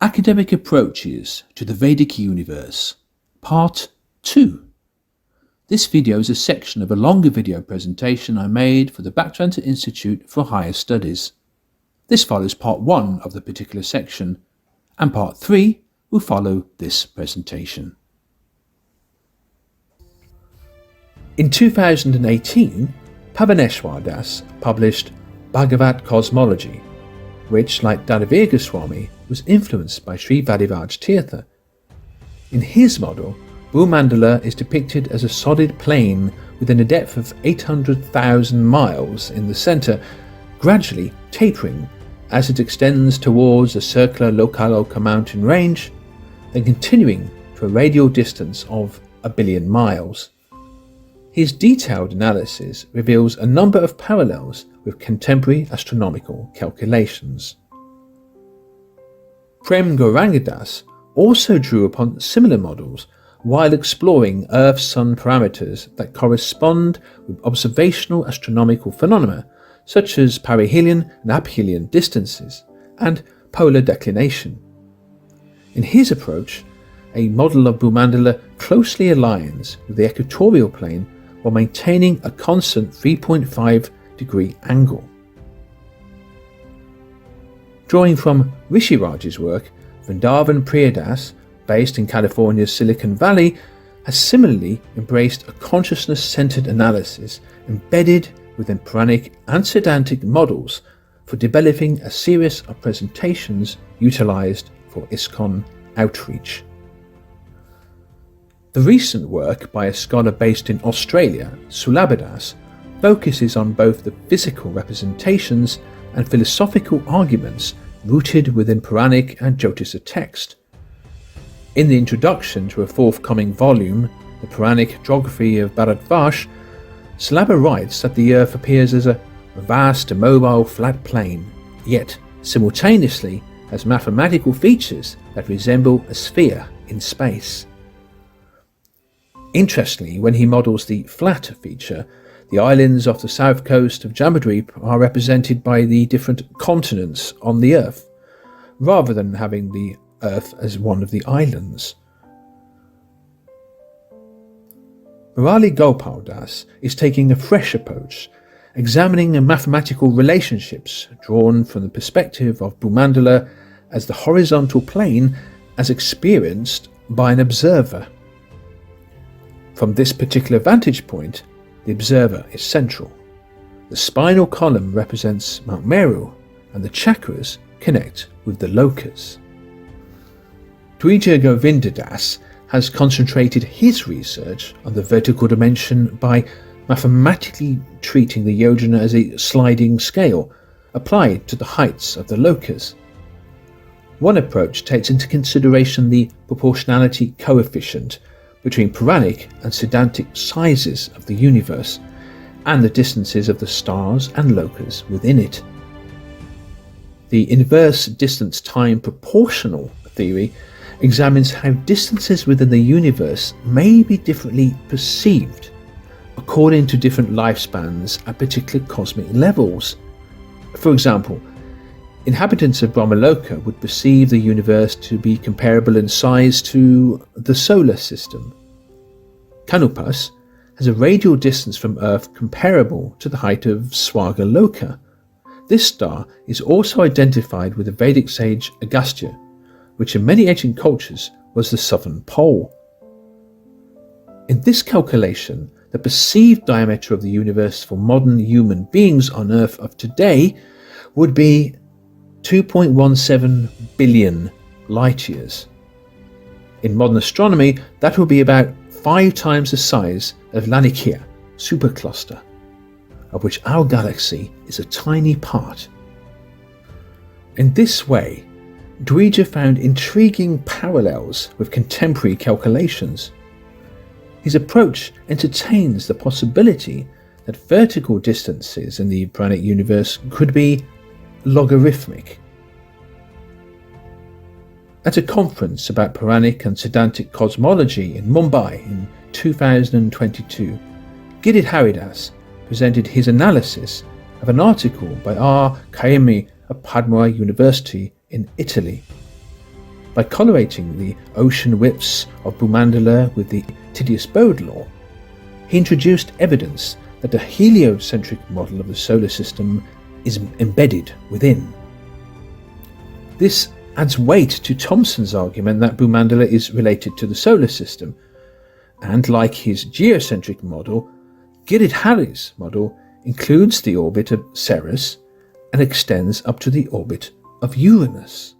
Academic Approaches to the Vedic Universe, Part 2. This video is a section of a longer video presentation I made for the Bhaktivedanta Institute for Higher Studies. This follows Part 1 of the particular section, and Part 3 will follow this presentation. In 2018, Pavaneswar Das published Bhagavat Cosmology, which, like that of Goswami, was influenced by Sri Vadivaj Tirtha. In his model, Bhumandala is depicted as a solid plane within a depth of 800,000 miles in the centre, gradually tapering as it extends towards a circular Lokaloka mountain range, then continuing to a radial distance of 1 billion miles. His detailed analysis reveals a number of parallels with contemporary astronomical calculations. Prem Gouranga also drew upon similar models while exploring Earth-Sun parameters that correspond with observational astronomical phenomena such as perihelion and aphelion distances and polar declination. In his approach, a model of Bhumandala closely aligns with the equatorial plane while maintaining a constant 3.5 degree angle. Drawing from Rishiraj's work, Vrindavan Priya, based in California's Silicon Valley, has similarly embraced a consciousness-centered analysis embedded within Puranic and Siddhantic models for developing a series of presentations utilized for ISKCON outreach. The recent work by a scholar based in Australia, Sulabhadas, focuses on both the physical representations and philosophical arguments rooted within Puranic and Jyotisha text. In the introduction to a forthcoming volume, The Puranic Geography of Bharatvash, Sulabha writes that the Earth appears as a vast, immobile, flat plane, yet simultaneously has mathematical features that resemble a sphere in space. Interestingly, when he models the flat feature, the islands off the south coast of Jambudvip are represented by the different continents on the Earth, rather than having the Earth as one of the islands. Murali Gopal Das is taking a fresh approach, examining the mathematical relationships drawn from the perspective of Bhumandala as the horizontal plane as experienced by an observer. From this particular vantage point, the observer is central. The spinal column represents Mount Meru, and the chakras connect with the lokas. Dwija Govinda Das has concentrated his research on the vertical dimension by mathematically treating the yojana as a sliding scale applied to the heights of the lokas. One approach takes into consideration the proportionality coefficient between Puranic and Siddhantic sizes of the universe and the distances of the stars and lokas within it. The inverse distance-time proportional theory examines how distances within the universe may be differently perceived according to different lifespans at particular cosmic levels. For example, inhabitants of Brahmaloka would perceive the universe to be comparable in size to the solar system. Kanupas has a radial distance from Earth comparable to the height of Swargaloka. This star is also identified with the Vedic sage Agastya, which in many ancient cultures was the southern pole. In this calculation, the perceived diameter of the universe for modern human beings on Earth of today would be 2.17 billion light years. In modern astronomy, that would be about 5 times the size of Laniakea supercluster, of which our galaxy is a tiny part. In this way, Dwija found intriguing parallels with contemporary calculations. His approach entertains the possibility that vertical distances in the Puranic universe could be logarithmic. At a conference about Puranic and Siddhantic cosmology in Mumbai in 2022, Giridhari presented his analysis of an article by R. Kaimi of Padua University in Italy. by correlating the ocean widths of Bhumandala with the Titius-Bode law, he introduced evidence that the heliocentric model of the solar system is embedded within. This adds weight to Thomson's argument that Bhumandala is related to the solar system, and like his geocentric model, Giridhari's model includes the orbit of Ceres and extends up to the orbit of Uranus.